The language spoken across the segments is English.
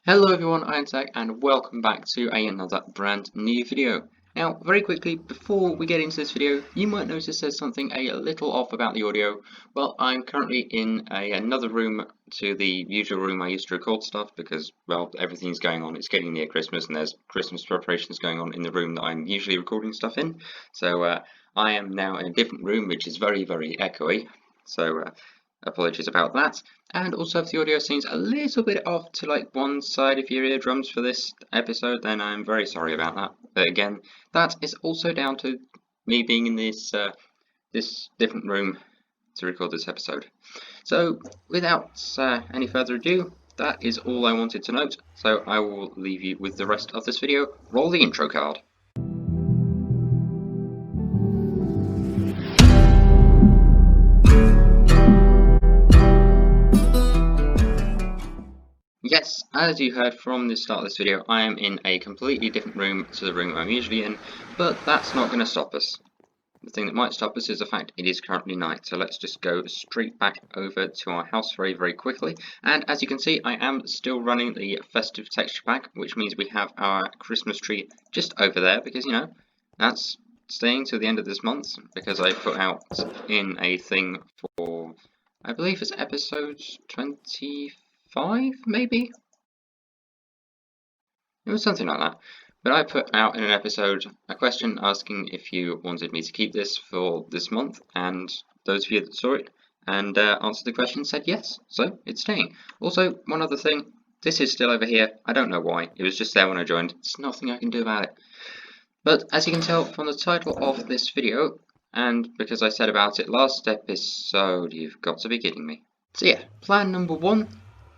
Hello everyone, I am Zach and welcome back to another brand new video. Now, very quickly, before we get into this video, you might notice there's something a little off about the audio. Well, I'm currently in another room to the usual room I used to record stuff because, well, everything's going on. It's getting near Christmas and there's Christmas preparations going on in the room that I'm usually recording stuff in. So I am now in a different room which is very, very echoey. So apologies about that. And also, if the audio seems a little bit off to like one side of your eardrums for this episode, then I'm very sorry about that. But again, that is also down to me being in this different room to record this episode. So, without any further ado, that is all I wanted to note. So I will leave you with the rest of this video. Roll the intro card. Yes, as you heard from the start of this video, I am in a completely different room to the room I'm usually in, but that's not going to stop us. The thing that might stop us is the fact it is currently night, so let's just go straight back over to our house very, very quickly. And as you can see, I am still running the festive texture pack, which means we have our Christmas tree just over there, because, you know, that's staying till the end of this month, because I put out in a thing for, I believe it's episode 25, maybe? It was something like that. But I put out in an episode a question asking if you wanted me to keep this for this month, and those of you that saw it and answered the question said yes, so it's staying. Also, one other thing, this is still over here. I don't know why. It was just there when I joined. There's nothing I can do about it. But as you can tell from the title of this video, and because I said about it last episode, you've got to be kidding me. So yeah, plan number one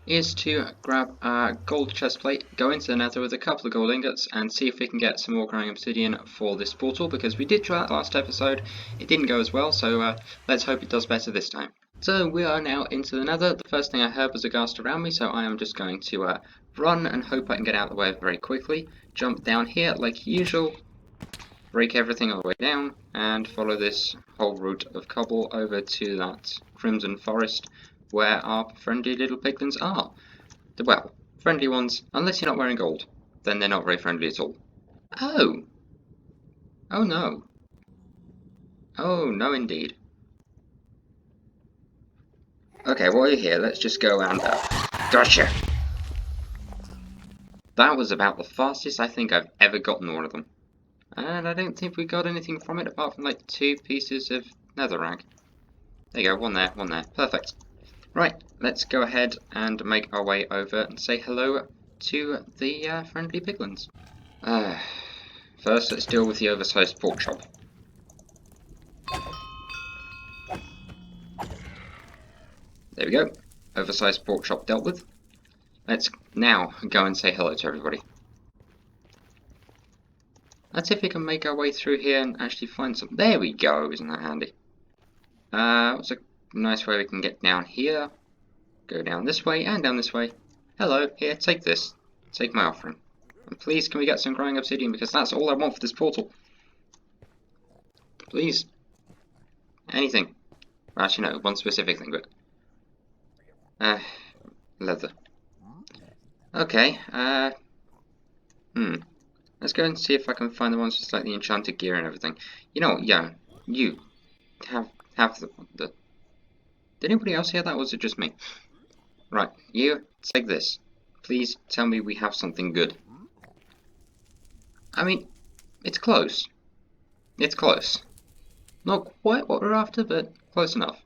is to grab a gold chestplate, go into the nether with a couple of gold ingots and see if we can get some more growing obsidian for this portal, because we did try that last episode, it didn't go as well, so let's hope it does better this time. So we are now into the nether. The first thing I heard was a ghast around me, so I am just going to run and hope I can get out of the way very quickly, jump down here like usual, break everything all the way down, and follow this whole route of cobble over to that crimson forest where our friendly little piglins are. Well, friendly ones, unless you're not wearing gold. Then they're not very friendly at all. Oh! Oh no. Oh no indeed. Okay, while you're here, let's just go and... Gotcha! That was about the fastest I think I've ever gotten one of them. And I don't think we got anything from it apart from like 2 pieces of netherrack. There you go, one there, perfect. Right, let's go ahead and make our way over and say hello to the friendly piglins. First, let's deal with the oversized pork chop. There we go, oversized pork chop dealt with. Let's now go and say hello to everybody. Let's see if we can make our way through here and actually find some... There we go, isn't that handy? What's a nice way we can get down here? Go down this way and down this way. Hello, here, take this. Take my offering. And please, can we get some growing obsidian, because that's all I want for this portal. Please. Anything. Well, actually, no, one specific thing, but... leather. Okay, let's go and see if I can find the ones with like the enchanted gear and everything. You know what, yeah, you have the... Did anybody else hear that, or was it just me? Right, you, take this. Please tell me we have something good. I mean, it's close. It's close. Not quite what we're after, but close enough.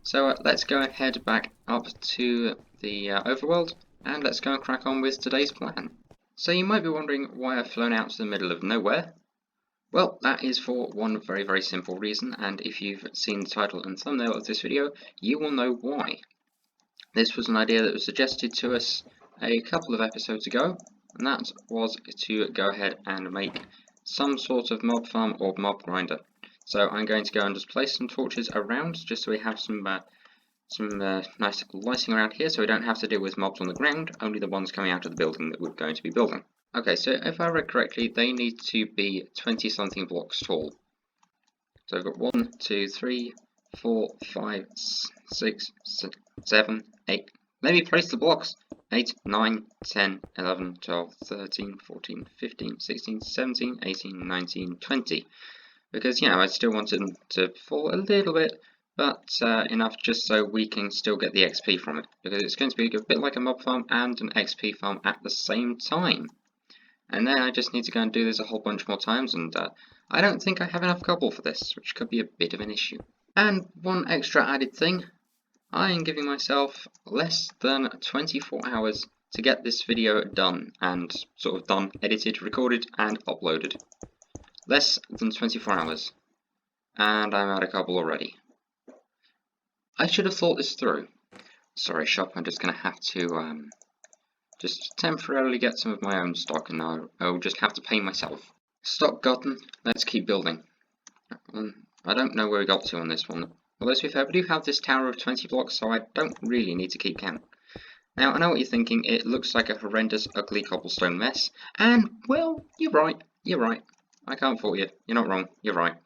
So let's go and head back up to the overworld, and let's go and crack on with today's plan. So you might be wondering why I've flown out to the middle of nowhere. Well, that is for one very, very simple reason, and if you've seen the title and thumbnail of this video, you will know why. This was an idea that was suggested to us a couple of episodes ago, and that was to go ahead and make some sort of mob farm or mob grinder. So I'm going to go and just place some torches around, just so we have some nice lighting around here, so we don't have to deal with mobs on the ground, only the ones coming out of the building that we're going to be building. Okay, so if I read correctly, they need to be 20 something blocks tall. So I've got 1, 2, 3, 4, 5, 6, 7, 8, Let me place the blocks. 8, 9, 10, 11, 12, 13, 14, 15, 16, 17, 18, 19, 20. Because, you know, I still wanted them to fall a little bit, but enough just so we can still get the XP from it. Because it's going to be a bit like a mob farm and an XP farm at the same time. And then I just need to go and do this a whole bunch more times, and I don't think I have enough cobble for this, which could be a bit of an issue. And one extra added thing, I am giving myself less than 24 hours to get this video done, and sort of done, edited, recorded, and uploaded. Less than 24 hours. And I'm out of cobble already. I should have thought this through. Sorry, shop, I'm just going to have to just temporarily get some of my own stock, and I'll just have to pay myself. Stock gotten, let's keep building. I don't know where we got to on this one. Although, to be fair, we do have this tower of 20 blocks, so I don't really need to keep count. Now, I know what you're thinking, it looks like a horrendous, ugly cobblestone mess, and, well, you're right. I can't fault you. You're not wrong, you're right.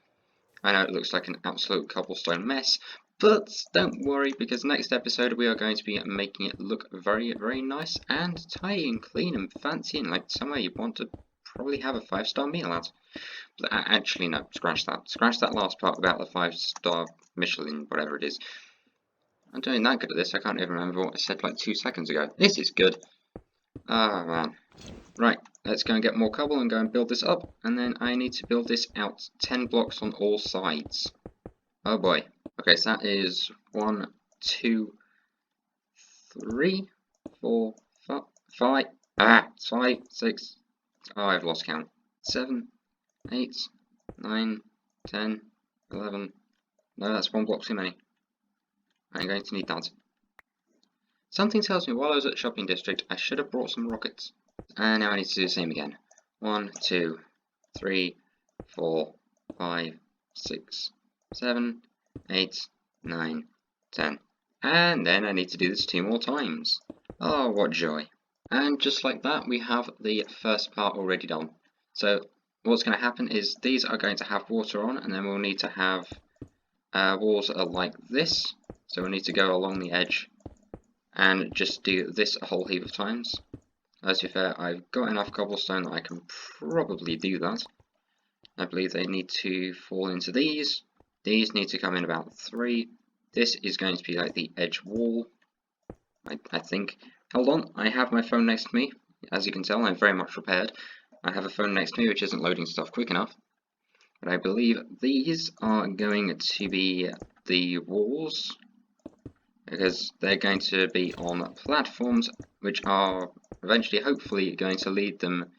I know it looks like an absolute cobblestone mess, but don't worry, because next episode we are going to be making it look very, very nice and tidy and clean and fancy, and like somewhere you want to probably have a 5-star meal at. But actually, no, scratch that. Scratch that last part about the 5-star Michelin, whatever it is. I'm doing that good at this, I can't even remember what I said like 2 seconds ago. This is good. Oh man. Right, let's go and get more cobble and go and build this up, and then I need to build this out 10 blocks on all sides. Oh boy. Okay, so that is 1, 2, 3, 4, 5, 5, 6, oh, I've lost count. 7, 8, 9, 10, 11, no, that's 1 block too many. I'm going to need that. Something tells me while I was at the shopping district, I should have brought some rockets. And now I need to do the same again. 1, 2, 3, 4, 5, 6, 7, 8, 9, 10. And then I need to do this 2 more times. Oh, what joy. And just like that, we have the first part already done. So what's going to happen is these are going to have water on, and then we'll need to have walls that are like this. So we'll need to go along the edge and just do this a whole heap of times. As to be fair, I've got enough cobblestone that I can probably do that. I believe they need to fall into these. These need to come in about 3. This is going to be like the edge wall, I think. Hold on, I have my phone next to me. As you can tell, I'm very much prepared. I have a phone next to me which isn't loading stuff quick enough. But I believe these are going to be the walls, because they're going to be on platforms which are eventually, hopefully, going to lead them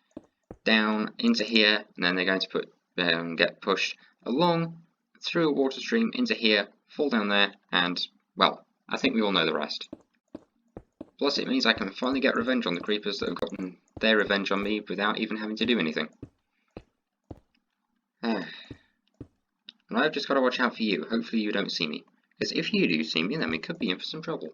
down into here, and then they're going to get pushed along through a water stream into here, fall down there, and, well, I think we all know the rest. Plus it means I can finally get revenge on the creepers that have gotten their revenge on me without even having to do anything. And I've just got to watch out for you. Hopefully you don't see me, because if you do see me, then we could be in for some trouble.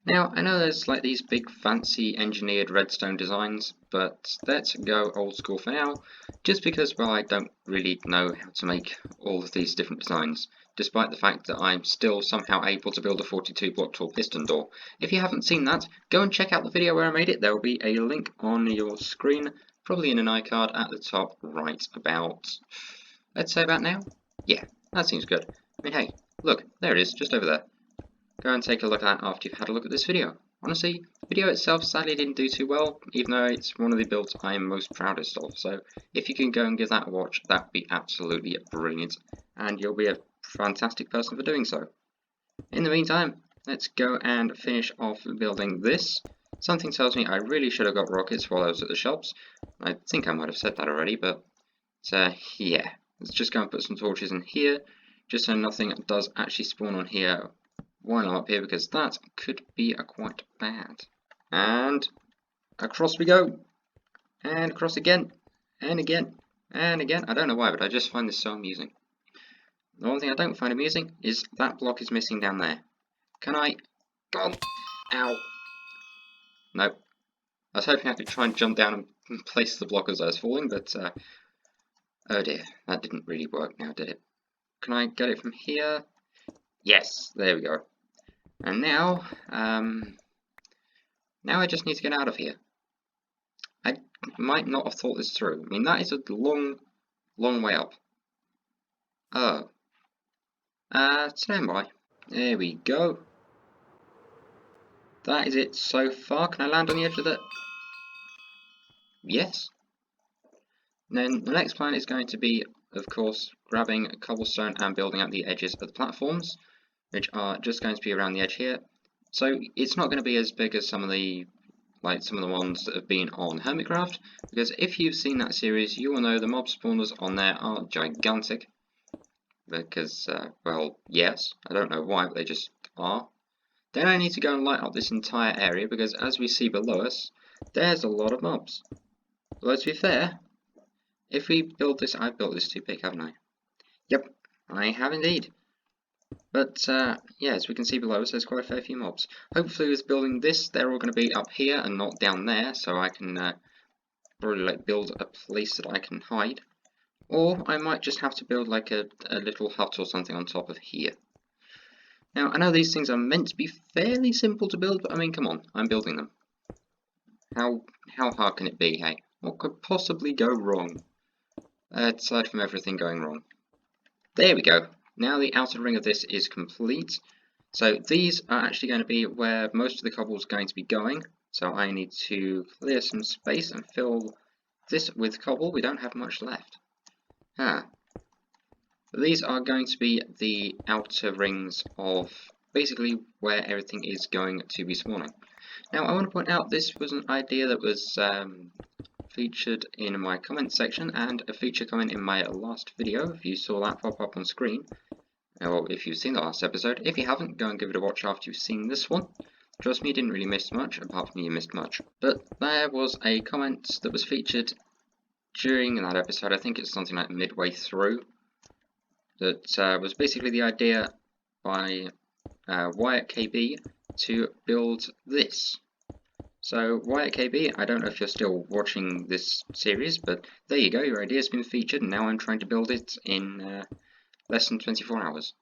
Now, I know there's like these big fancy engineered redstone designs, but let's go old school for now, just because, well, I don't really know how to make all of these different designs, despite the fact that I'm still somehow able to build a 42 block tall piston door. If you haven't seen that, go and check out the video where I made it. There will be a link on your screen, probably in an iCard at the top right about, let's say about now? Yeah, that seems good. I mean, hey, look, there it is, just over there. Go and take a look at that after you've had a look at this video. Honestly, the video itself sadly didn't do too well, even though it's one of the builds I am most proudest of, so if you can go and give that a watch, that would be absolutely brilliant, and you'll be a fantastic person for doing so. In the meantime, let's go and finish off building this. Something tells me I really should have got rockets while I was at the shops. I think I might have said that already, but yeah. Let's just go and put some torches in here, just so nothing does actually spawn on here while I'm up here, because that could be quite bad. And across we go, and across again, and again, and again. I don't know why, but I just find this so amusing. The one thing I don't find amusing is that block is missing down there. Can I? God! Ow! Nope. I was hoping I could try and jump down and place the block as I was falling, but oh dear, that didn't really work now, did it? Can I get it from here? Yes, there we go. And now, Now I just need to get out of here. I might not have thought this through. I mean, that is a long way up. Oh. Stand by. There we go. That is it so far. Can I land on the edge of the... Yes. Then the next plan is going to be, of course, grabbing cobblestone and building out the edges of the platforms, which are just going to be around the edge here. So it's not going to be as big as some of the ones that have been on Hermitcraft, because if you've seen that series, you will know the mob spawners on there are gigantic. Because, well, yes, I don't know why, but they just are. Then I need to go and light up this entire area, because as we see below us, there's a lot of mobs. Although to be fair, if we build this, I've built this too big, haven't I? Yep, I have indeed. But, yeah, as we can see below us, there's quite a fair few mobs. Hopefully with building this, they're all going to be up here and not down there, so I can probably build a place that I can hide. Or I might just have to build like a little hut or something on top of here. Now, I know these things are meant to be fairly simple to build, but I mean, come on, I'm building them. How hard can it be, hey? What could possibly go wrong? Aside from everything going wrong. There we go. Now the outer ring of this is complete. So these are actually going to be where most of the cobble is going to be going. So I need to clear some space and fill this with cobble. We don't have much left. These are going to be the outer rings of basically where everything is going to be spawning. Now I want to point out this was an idea that was featured in my comment section and a feature comment in my last video, if you saw that pop up on screen. Or if you've seen the last episode. If you haven't, go and give it a watch after you've seen this one. Trust me, you didn't really miss much, apart from you missed much. But there was a comment that was featured during that episode, I think it's something like midway through, that was basically the idea by Wyatt KB to build this. So Wyatt KB, I don't know if you're still watching this series, but there you go, your idea's been featured, and now I'm trying to build it in less than 24 hours.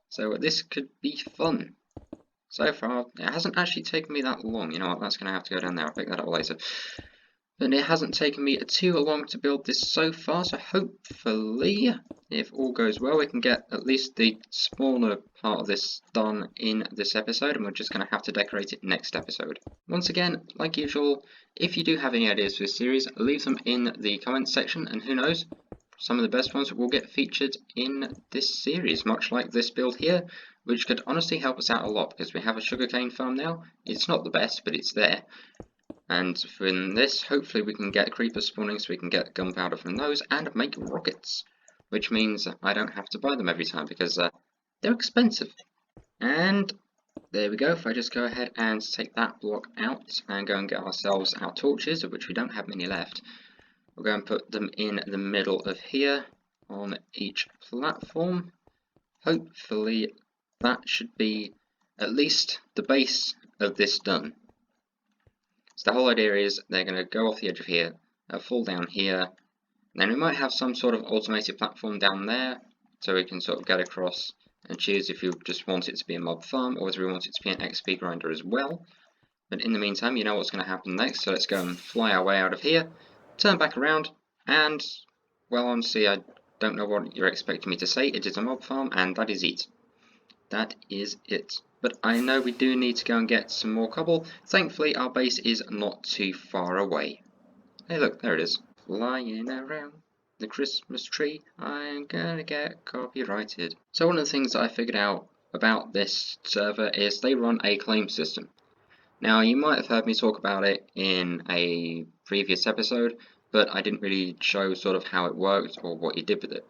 So this could be fun. So far, it hasn't actually taken me that long. You know what, that's going to have to go down there, I'll pick that up later. But it hasn't taken me too long to build this so far, so hopefully, if all goes well, we can get at least the spawner part of this done in this episode, and we're just going to have to decorate it next episode. Once again, like usual, if you do have any ideas for this series, leave them in the comments section, and who knows, some of the best ones will get featured in this series, much like this build here, which could honestly help us out a lot, because we have a sugarcane farm now. It's not the best, but it's there. And from this, hopefully we can get creepers spawning so we can get gunpowder from those and make rockets. Which means I don't have to buy them every time because they're expensive. And there we go, if I just go ahead and take that block out and go and get ourselves our torches, of which we don't have many left. We'll go and put them in the middle of here on each platform. Hopefully that should be at least the base of this done. So the whole idea is they're going to go off the edge of here, fall down here, and then we might have some sort of automated platform down there, so we can sort of get across and choose if you just want it to be a mob farm, or whether we want it to be an XP grinder as well. But in the meantime, you know what's going to happen next, so let's go and fly our way out of here, turn back around, and, well, honestly, I don't know what you're expecting me to say. It is a mob farm, and that is it. That is it. But I know we do need to go and get some more cobble. Thankfully, our base is not too far away. Hey, look, there it is. Flying around the Christmas tree, I'm gonna get copyrighted. So one of the things that I figured out about this server is they run a claim system. Now, you might have heard me talk about it in a previous episode, but I didn't really show sort of how it worked or what you did with it.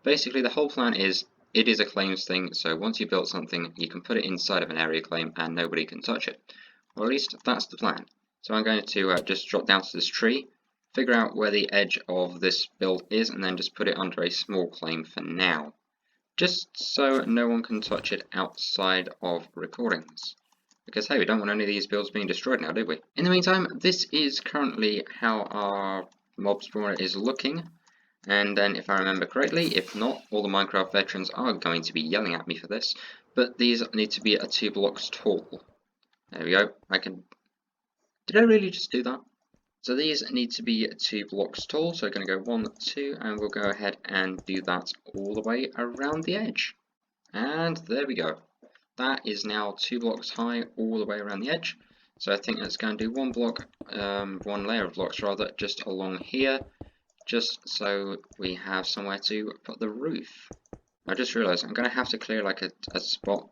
Basically, the whole plan is, it is a claims thing, so once you've built something, you can put it inside of an area claim and nobody can touch it. Or at least, that's the plan. So I'm going to just drop down to this tree, figure out where the edge of this build is, and then just put it under a small claim for now. Just so no one can touch it outside of recordings. Because hey, we don't want any of these builds being destroyed now, do we? In the meantime, this is currently how our mob spawner is looking. And then, if I remember correctly, if not, all the Minecraft veterans are going to be yelling at me for this, but these need to be 2 blocks tall. There we go. I can Did I really just do that? So these need to be 2 blocks tall, so we're going to go 1, 2, and we'll go ahead and do that all the way around the edge. And there we go. That is now 2 blocks high all the way around the edge. So I think that's going to do one layer of blocks rather, just along here, just so we have somewhere to put the roof. I just realised I'm going to have to clear like a spot,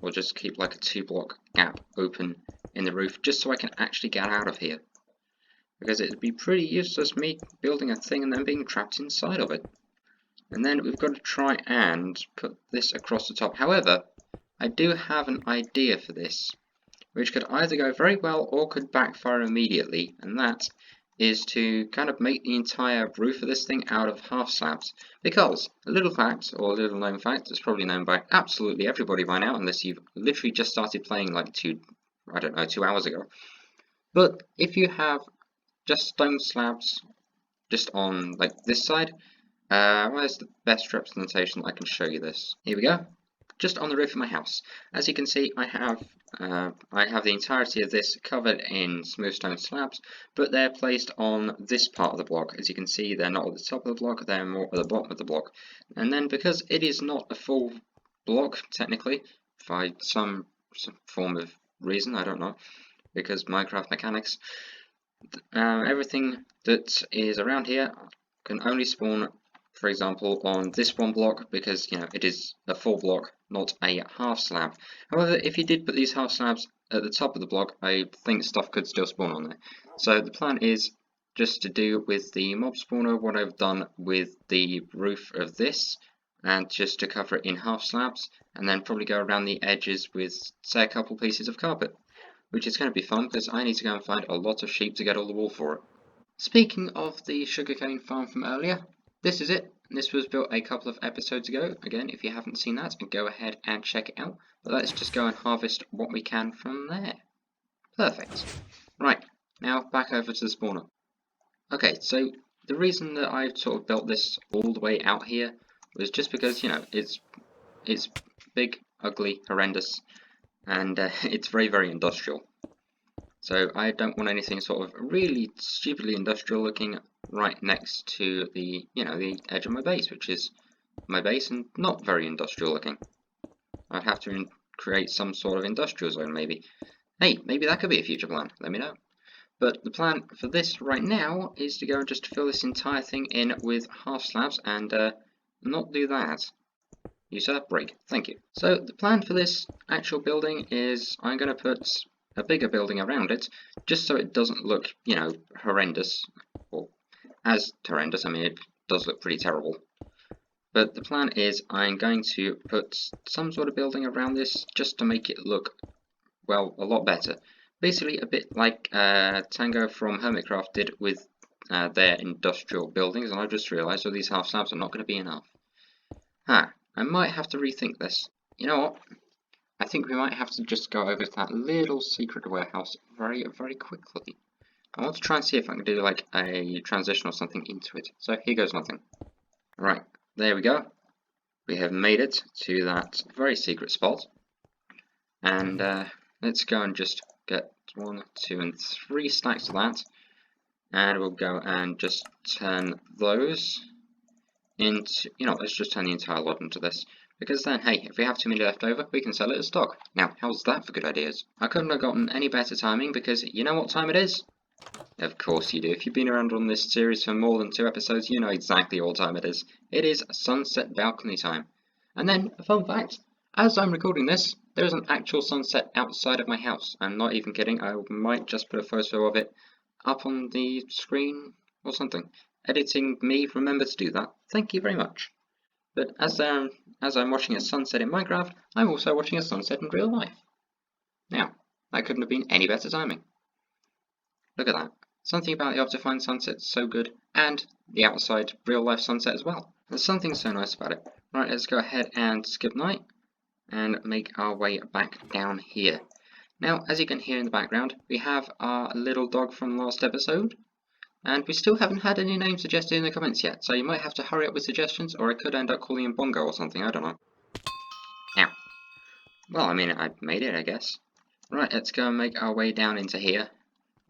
or just keep like a 2 block gap open in the roof, just so I can actually get out of here. Because it'd be pretty useless me building a thing and then being trapped inside of it. And then we've got to try and put this across the top. However, I do have an idea for this, which could either go very well or could backfire immediately, and that is to kind of make the entire roof of this thing out of half slabs. Because a little fact, or a little known fact, that's probably known by absolutely everybody by now, unless you've literally just started playing like 2 hours ago. But if you have just stone slabs just on like this side, where's the best representation that I can show you this? Here we go. Just on the roof of my house. As you can see, I have the entirety of this covered in smooth stone slabs, but they're placed on this part of the block. As you can see, they're not at the top of the block, they're more at the bottom of the block. And then because it is not a full block, technically, by some form of reason, I don't know, because Minecraft mechanics, everything that is around here can only spawn, for example, on this one block, because it is a full block, not a half slab. However, if you did put these half slabs at the top of the block, I think stuff could still spawn on there. So the plan is just to do with the mob spawner what I've done with the roof of this, and just to cover it in half slabs, and then probably go around the edges with, say, a couple pieces of carpet. Which is going to be fun, because I need to go and find a lot of sheep to get all the wool for it. Speaking of the sugarcane farm from earlier, this is it. This was built a couple of episodes ago. Again, if you haven't seen that, go ahead and check it out. But let's just go and harvest what we can from there. Perfect. Right, now back over to the spawner. Okay, so the reason that I sort of built this all the way out here was just because, it's big, ugly, horrendous, and it's very, very industrial. So I don't want anything sort of really stupidly industrial looking right next to the, the edge of my base, which is my base and not very industrial looking. I'd have to create some sort of industrial zone maybe. Hey, maybe that could be a future plan, let me know. But the plan for this right now is to go and just fill this entire thing in with half slabs and not do that. You sir, break. Thank you. So the plan for this actual building is I'm going to put a bigger building around it, just so it doesn't look, horrendous, or as horrendous. I mean, it does look pretty terrible. But the plan is I'm going to put some sort of building around this, just to make it look, well, a lot better. Basically, a bit like Tango from Hermitcraft did with their industrial buildings, and I just realised all these half slabs are not going to be enough. I might have to rethink this. You know what? I think we might have to just go over to that little secret warehouse very, very quickly. I want to try and see if I can do like a transition or something into it. So here goes nothing. Right, there we go. We have made it to that very secret spot. And let's go and just get 1, 2, and 3 stacks of that. And we'll go and just turn those into, let's just turn the entire lot into this. Because then, hey, if we have too many left over, we can sell it as stock. Now, how's that for good ideas? I couldn't have gotten any better timing, because you know what time it is? Of course you do. If you've been around on this series for more than 2 episodes, you know exactly what time it is. It is sunset balcony time. And then, a fun fact, as I'm recording this, there is an actual sunset outside of my house. I'm not even kidding, I might just put a photo of it up on the screen or something. Editing me, remember to do that. Thank you very much. But as I'm watching a sunset in Minecraft, I'm also watching a sunset in real life. Now, that couldn't have been any better timing. Look at that. Something about the Optifine sunset is so good, and the outside real life sunset as well. There's something so nice about it. Right, let's go ahead and skip night, and make our way back down here. Now, as you can hear in the background, we have our little dog from last episode. And we still haven't had any names suggested in the comments yet, so you might have to hurry up with suggestions, or I could end up calling him Bongo or something, I don't know. Ow. Well, I mean, I made it, I guess. Right, let's go and make our way down into here,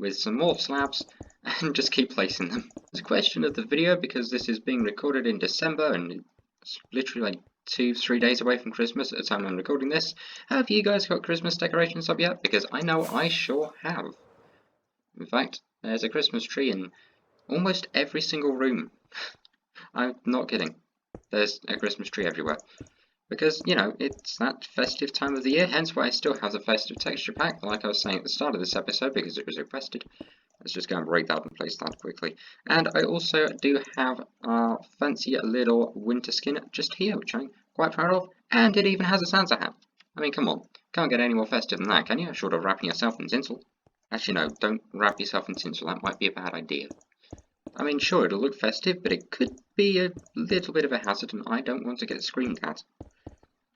with some more slabs and just keep placing them. There's a question of the video because this is being recorded in December and it's literally like 2-3 days away from Christmas at the time I'm recording this. Have you guys got Christmas decorations up yet? Because I know I sure have. In fact, there's a Christmas tree in almost every single room. I'm not kidding. There's a Christmas tree everywhere. Because, you know, it's that festive time of the year, hence why I still have the festive texture pack, like I was saying at the start of this episode, because it was requested. Let's just go and break that and place that quickly. And I also do have a fancy little winter skin just here, which I'm quite proud of, and it even has a Santa hat. I mean, come on, can't get any more festive than that, can you? Short of wrapping yourself in tinsel. Actually, no, don't wrap yourself in tinsel, that might be a bad idea. I mean, sure, it'll look festive, but it could be a little bit of a hazard, and I don't want to get screamed at.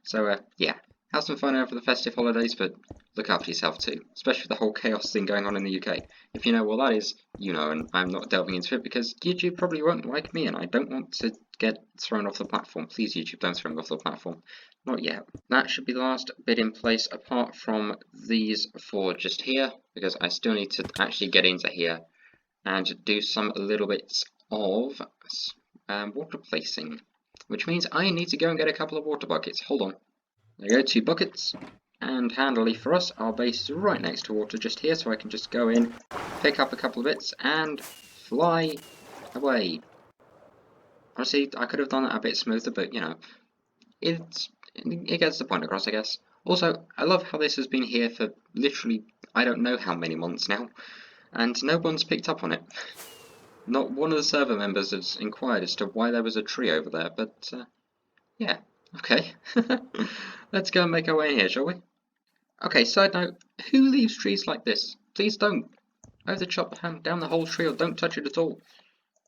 So, yeah, have some fun over the festive holidays, but look after yourself too, especially with the whole chaos thing going on in the UK. If you know what that is, you know, and I'm not delving into it because YouTube probably won't like me, and I don't want to get thrown off the platform. Please, YouTube, don't throw me off the platform. Not yet. That should be the last bit in place, apart from these four just here, because I still need to actually get into here and do some little bits of water placing. Which means I need to go and get a couple of water buckets. Hold on. There you go, 2 buckets. And handily for us, our base is right next to water just here, so I can just go in, pick up a couple of bits, and fly away. Honestly, I could have done that a bit smoother, but, you know, it gets the point across, I guess. Also, I love how this has been here for literally, I don't know how many months now, and no one's picked up on it. Not one of the server members has inquired as to why there was a tree over there, but, yeah, okay. Let's go and make our way in here, shall we? Okay, side note, who leaves trees like this? Please don't. Either chop down the whole tree or don't touch it at all.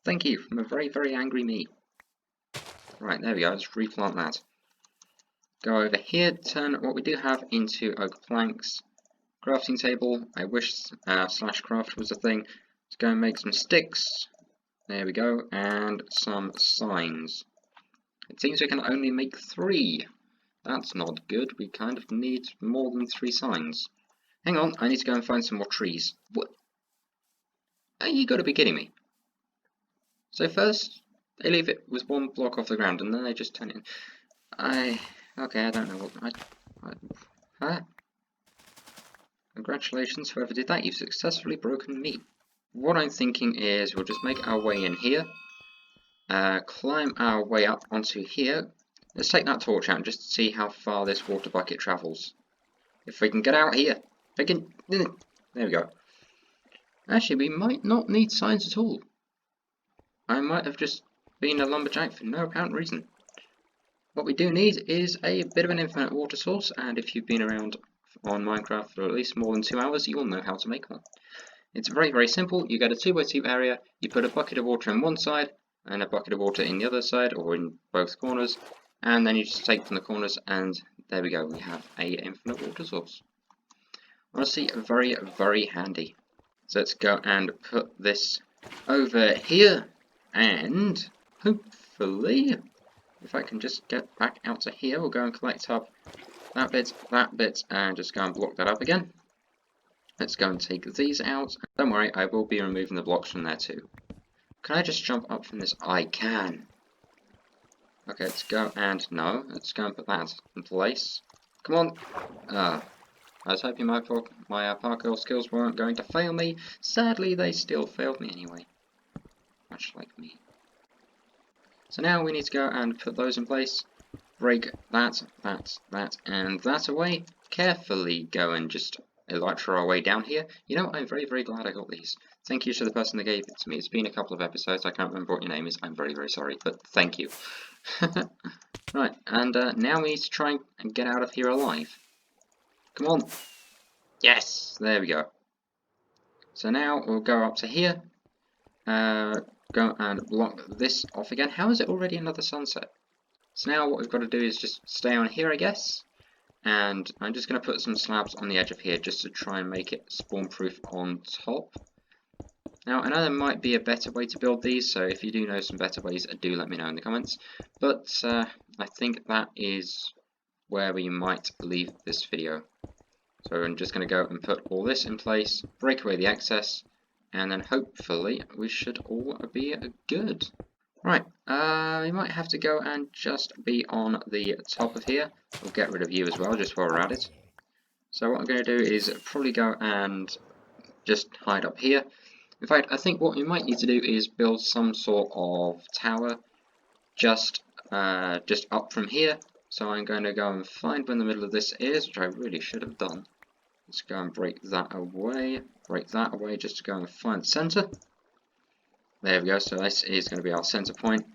Thank you, from a very, very angry me. Right, there we go, let's replant that. Go over here, turn what we do have into oak planks. Crafting table, I wish slash craft was a thing. Let's go and make some sticks. There we go, and some signs. It seems we can only make 3. That's not good, we kind of need more than 3 signs. Hang on, I need to go and find some more trees. What? You gotta be kidding me. So first, they leave it with 1 block off the ground, and then they just turn it in. Okay, I don't know what... Huh? Congratulations, whoever did that, you've successfully broken me. What I'm thinking is we'll just make our way in here, climb our way up onto here. Let's take that torch out just to see how far this water bucket travels. If we can get out here, there we go. Actually, we might not need signs at all. I might have just been a lumberjack for no apparent reason. What we do need is a bit of an infinite water source, and if you've been around on Minecraft for at least more than 2 hours, you will know how to make one. It's very, very simple. You get a 2x2 area, you put a bucket of water on one side, and a bucket of water in the other side, or in both corners, and then you just take from the corners, and there we go, we have a infinite water source. Honestly, very, very handy. So let's go and put this over here, and hopefully, if I can just get back out to here, we'll go and collect up that bit, and just go and block that up again. Let's go and take these out. Don't worry, I will be removing the blocks from there too. Can I just jump up from this? I can. Okay, let's go and no, let's go and put that in place. Come on. I was hoping my parkour skills weren't going to fail me. Sadly, they still failed me anyway. Much like me. So now we need to go and put those in place. Break that, and that away. Carefully go and just elytra our way down here. You know, I'm very, very glad I got these. Thank you to the person that gave it to me. It's been a couple of episodes. I can't remember what your name is. I'm very, very sorry, but thank you. Right, and now we need to try and get out of here alive. Come on. Yes, there we go. So now we'll go up to here. Go and block this off again. How is it already another sunset? So now what we've got to do is just stay on here, I guess. And I'm just going to put some slabs on the edge of here just to try and make it spawn proof on top. Now, I know there might be a better way to build these, so if you do know some better ways, do let me know in the comments. But I think that is where we might leave this video. So I'm just going to go and put all this in place, break away the excess, and then hopefully we should all be good. Right, we might have to go and just be on the top of here. We'll get rid of you as well, just while we're at it. So what I'm going to do is probably go and just hide up here. In fact, I think what we might need to do is build some sort of tower just up from here. So I'm going to go and find where the middle of this is, which I really should have done. Let's go and break that away just to go and find the center. There we go, so this is going to be our center point.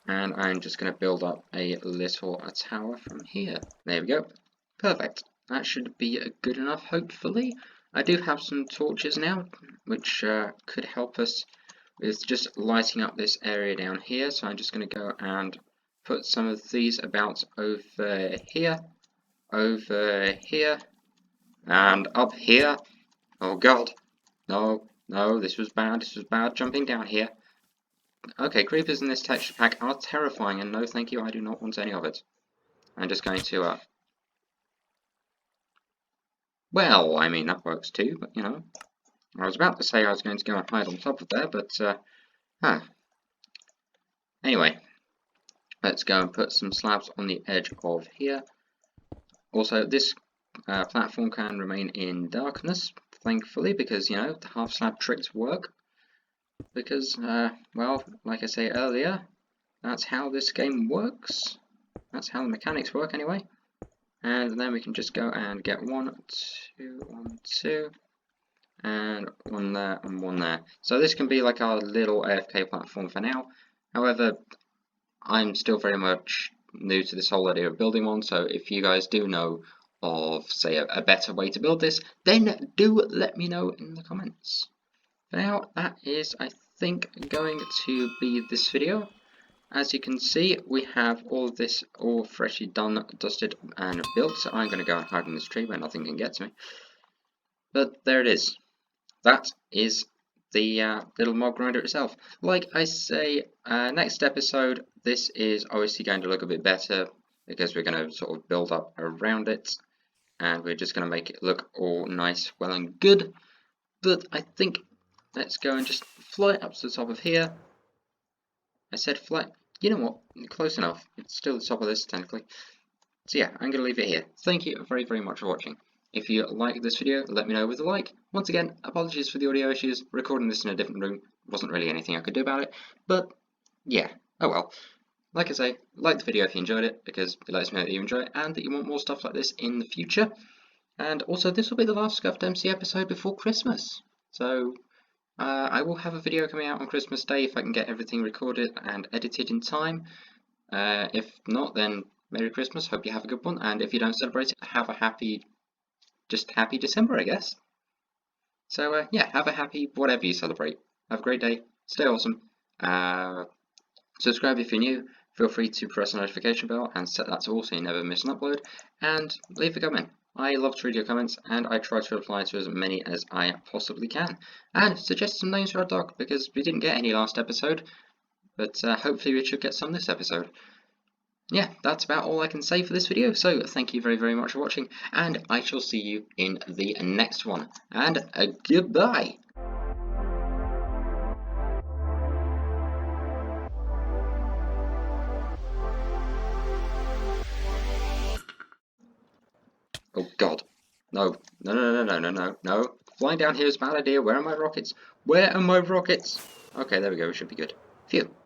And I'm just going to build up a little tower from here. There we go. Perfect. That should be good enough, hopefully. I do have some torches now, which could help us with just lighting up this area down here. So I'm just going to go and put some of these about over here, and up here. Oh god. No, this was bad, jumping down here. Okay, creepers in this texture pack are terrifying, and no thank you, I do not want any of it. I'm just going to, well, I mean, that works too, but, you know. I was about to say I was going to go and hide on top of there, but, Anyway, let's go and put some slabs on the edge of here. Also, this platform can remain in darkness, thankfully, because, you know, the half slab tricks work. Because, well, like I say earlier, that's how this game works. That's how the mechanics work, anyway. And then we can just go and get 1, 2, 1, 2, and 1 there, and 1 there. So this can be like our little AFK platform for now. However, I'm still very much new to this whole idea of building one, so if you guys do know of, say, a better way to build this, then do let me know in the comments. For now, that is, I think, going to be this video. As you can see, we have all of this all freshly done, dusted, and built, so I'm going to go and hide in this tree where nothing can get to me. But there it is. That is the little mob grinder itself. Like I say, next episode, this is obviously going to look a bit better, because we're going to sort of build up around it, and we're just going to make it look all nice, well and good. But I think, let's go and just fly up to the top of here. I said fly. You know what? Close enough. It's still the top of this, technically. So yeah, I'm going to leave it here. Thank you very, very much for watching. If you like this video, let me know with a like. Once again, apologies for the audio issues. Recording this in a different room wasn't really anything I could do about it. But, yeah. Oh well. Like I say, like the video if you enjoyed it, because it lets me know that you enjoy it, and that you want more stuff like this in the future. And also, this will be the last Scuffed MC episode before Christmas. So, I will have a video coming out on Christmas Day if I can get everything recorded and edited in time. If not, then Merry Christmas, hope you have a good one, and if you don't celebrate it, have a happy December, I guess. So, yeah, have a happy whatever you celebrate. Have a great day, stay awesome, subscribe if you're new, feel free to press the notification bell and set that to all so you never miss an upload, and leave a comment. I love to read your comments, and I try to reply to as many as I possibly can. And suggest some names for our dog, because we didn't get any last episode, but hopefully we should get some this episode. Yeah, that's about all I can say for this video, so thank you very, very much for watching, and I shall see you in the next one, and goodbye! Oh god. No. No. Flying down here is a bad idea. Where are my rockets? Where are my rockets? Okay, there we go. We should be good. Phew.